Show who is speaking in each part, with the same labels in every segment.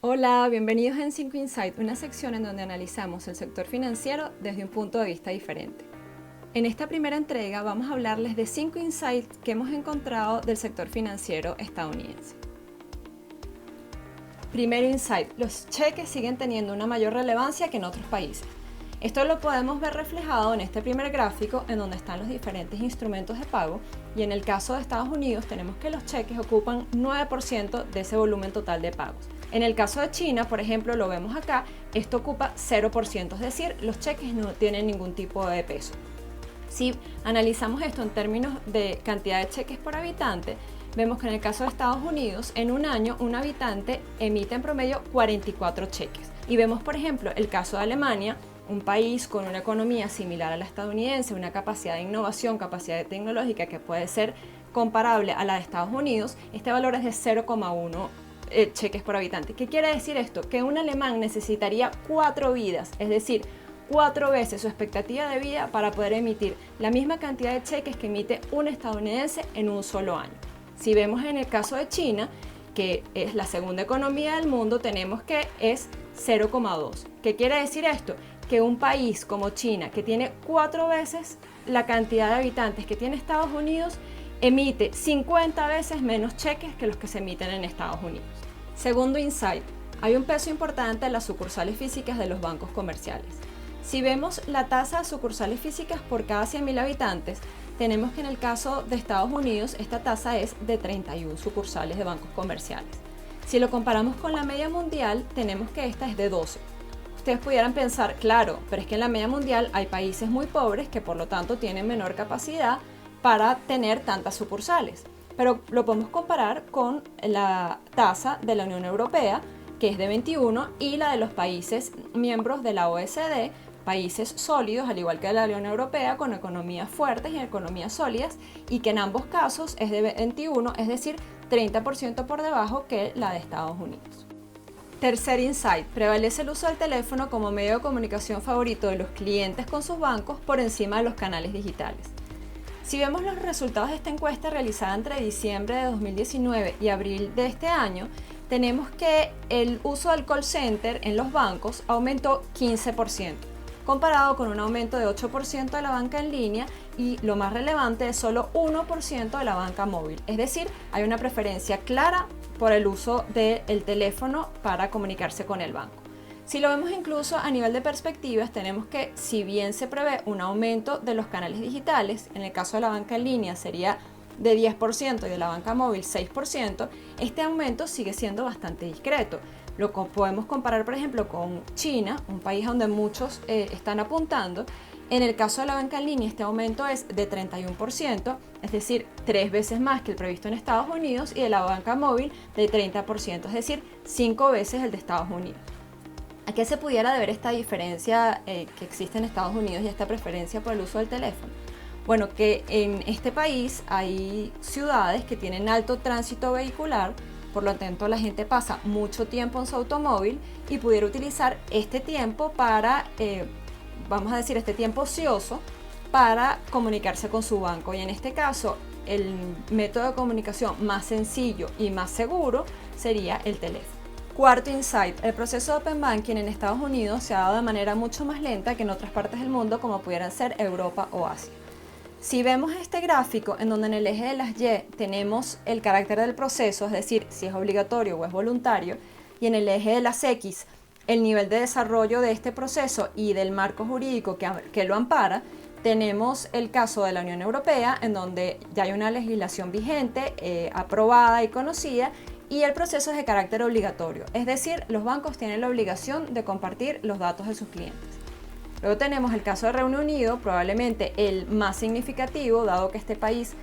Speaker 1: Hola, bienvenidos en 5 Insight, una sección en donde analizamos el sector financiero desde un punto de vista diferente. En esta primera entrega vamos a hablarles de 5 insights que hemos encontrado del sector financiero estadounidense. Primer insight, los cheques siguen teniendo una mayor relevancia que en otros países. Esto lo podemos ver reflejado en este primer gráfico en donde están los diferentes instrumentos de pago y en el caso de Estados Unidos tenemos que los cheques ocupan 9% de ese volumen total de pagos. En el caso de China, por ejemplo, lo vemos acá, esto ocupa 0%, es decir, los cheques no tienen ningún tipo de peso. Si analizamos esto en términos de cantidad de cheques por habitante, vemos que en el caso de Estados Unidos, en un año, un habitante emite en promedio 44 cheques. Y vemos, por ejemplo, el caso de Alemania, un país con una economía similar a la estadounidense, una capacidad de innovación, capacidad tecnológica que puede ser comparable a la de Estados Unidos, este valor es de 0,1 cheques por habitante. ¿Qué quiere decir esto? Que un alemán necesitaría 4 vidas, es decir, 4 veces su expectativa de vida para poder emitir la misma cantidad de cheques que emite un estadounidense en un solo año. Si vemos en el caso de China, que es la segunda economía del mundo, tenemos que es 0,2. ¿Qué quiere decir esto? Que un país como China, que tiene 4 veces la cantidad de habitantes que tiene Estados Unidos, emite 50 veces menos cheques que los que se emiten en Estados Unidos. Segundo insight, hay un peso importante en las sucursales físicas de los bancos comerciales. Si vemos la tasa de sucursales físicas por cada 100.000 habitantes, tenemos que en el caso de Estados Unidos esta tasa es de 31 sucursales de bancos comerciales. Si lo comparamos con la media mundial, tenemos que esta es de 12. Ustedes pudieran pensar, claro, pero es que en la media mundial hay países muy pobres que por lo tanto tienen menor capacidad para tener tantas sucursales. Pero lo podemos comparar con la tasa de la Unión Europea, que es de 21, y la de los países miembros de la OECD, países sólidos, al igual que la Unión Europea, con economías fuertes y economías sólidas, y que en ambos casos es de 21, es decir, 30% por debajo que la de Estados Unidos. Tercer insight, prevalece el uso del teléfono como medio de comunicación favorito de los clientes con sus bancos por encima de los canales digitales. Si vemos los resultados de esta encuesta realizada entre diciembre de 2019 y abril de este año, tenemos que el uso del call center en los bancos aumentó 15%, comparado con un aumento de 8% de la banca en línea y, lo más relevante, de solo 1% de la banca móvil. Es decir, hay una preferencia clara por el uso del teléfono para comunicarse con el banco. Si lo vemos incluso a nivel de perspectivas, tenemos que, si bien se prevé un aumento de los canales digitales, en el caso de la banca en línea sería de 10% y de la banca móvil 6%, este aumento sigue siendo bastante discreto. Lo podemos comparar, por ejemplo, con China, un país donde muchos están apuntando. En el caso de la banca en línea, este aumento es de 31%, es decir, 3 veces más que el previsto en Estados Unidos, y de la banca móvil de 30%, es decir, 5 veces el de Estados Unidos. ¿A qué se pudiera deber esta diferencia que existe en Estados Unidos y esta preferencia por el uso del teléfono? Bueno, que en este país hay ciudades que tienen alto tránsito vehicular, por lo tanto la gente pasa mucho tiempo en su automóvil y pudiera utilizar este tiempo para, vamos a decir, este tiempo ocioso para comunicarse con su banco. Y en este caso, el método de comunicación más sencillo y más seguro sería el teléfono. Cuarto insight, el proceso de Open Banking en Estados Unidos se ha dado de manera mucho más lenta que en otras partes del mundo como pudieran ser Europa o Asia. Si vemos este gráfico en donde en el eje de las Y tenemos el carácter del proceso, es decir, si es obligatorio o es voluntario, y en el eje de las X el nivel de desarrollo de este proceso y del marco jurídico que lo ampara, tenemos el caso de la Unión Europea en donde ya hay una legislación vigente, aprobada y conocida, y el proceso es de carácter obligatorio, es decir, los bancos tienen la obligación de compartir los datos de sus clientes. Luego tenemos el caso de Reino Unido, probablemente el más significativo, dado que este país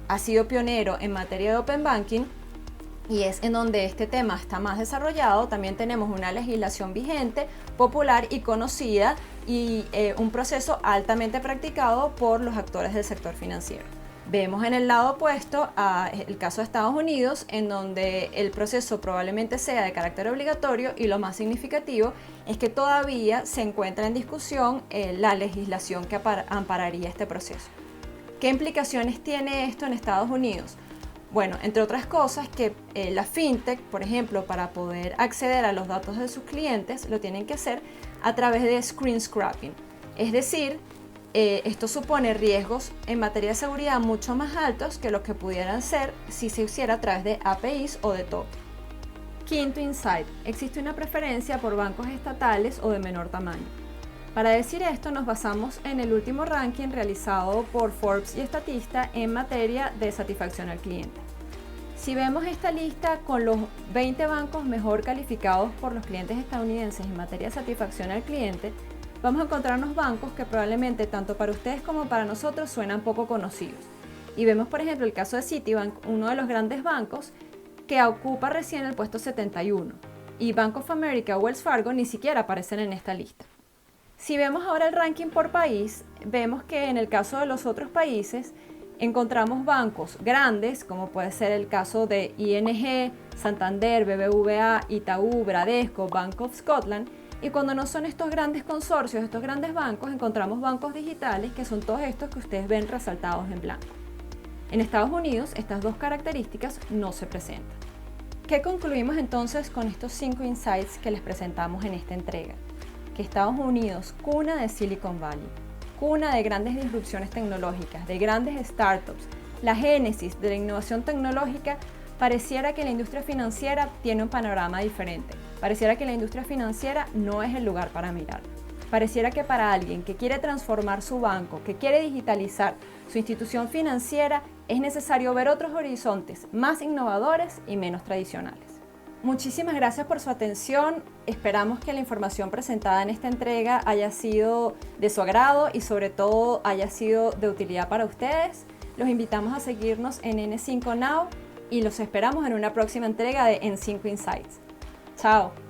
Speaker 1: ha sido pionero en materia de Open Banking y es en donde este tema está más desarrollado. También tenemos una legislación vigente, popular y conocida y un proceso altamente practicado por los actores del sector financiero. Vemos en el lado opuesto el caso de Estados Unidos, en donde el proceso probablemente sea de carácter obligatorio y lo más significativo es que todavía se encuentra en discusión la legislación que ampararía este proceso. ¿Qué implicaciones tiene esto en Estados Unidos? Bueno, entre otras cosas que la fintech, por ejemplo, para poder acceder a los datos de sus clientes, lo tienen que hacer a través de screen scraping. Es decir, esto supone riesgos en materia de seguridad mucho más altos que lo que pudieran ser si se hiciera a través de APIs o de token. Quinto insight, existe una preferencia por bancos estatales o de menor tamaño. Para decir esto nos basamos en el último ranking realizado por Forbes y Statista en materia de satisfacción al cliente. Si vemos esta lista con los 20 bancos mejor calificados por los clientes estadounidenses en materia de satisfacción al cliente, vamos a encontrarnos bancos que probablemente tanto para ustedes como para nosotros suenan poco conocidos. Y vemos por ejemplo el caso de Citibank, uno de los grandes bancos que ocupa recién el puesto 71, y Bank of America o Wells Fargo ni siquiera aparecen en esta lista. Si vemos ahora el ranking por país, vemos que en el caso de los otros países encontramos bancos grandes, como puede ser el caso de ING, Santander, BBVA, Itaú, Bradesco, Bank of Scotland, y cuando no son estos grandes consorcios, estos grandes bancos, encontramos bancos digitales que son todos estos que ustedes ven resaltados en blanco. En Estados Unidos, estas dos características no se presentan. ¿Qué concluimos entonces con estos 5 insights que les presentamos en esta entrega? Que Estados Unidos, cuna de Silicon Valley, cuna de grandes disrupciones tecnológicas, de grandes startups, la génesis de la innovación tecnológica, pareciera que la industria financiera tiene un panorama diferente. Pareciera que la industria financiera no es el lugar para mirar. Pareciera que para alguien que quiere transformar su banco, que quiere digitalizar su institución financiera, es necesario ver otros horizontes más innovadores y menos tradicionales. Muchísimas gracias por su atención. Esperamos que la información presentada en esta entrega haya sido de su agrado y sobre todo haya sido de utilidad para ustedes. Los invitamos a seguirnos en N5 Now y los esperamos en una próxima entrega de En5 Insights. Chao.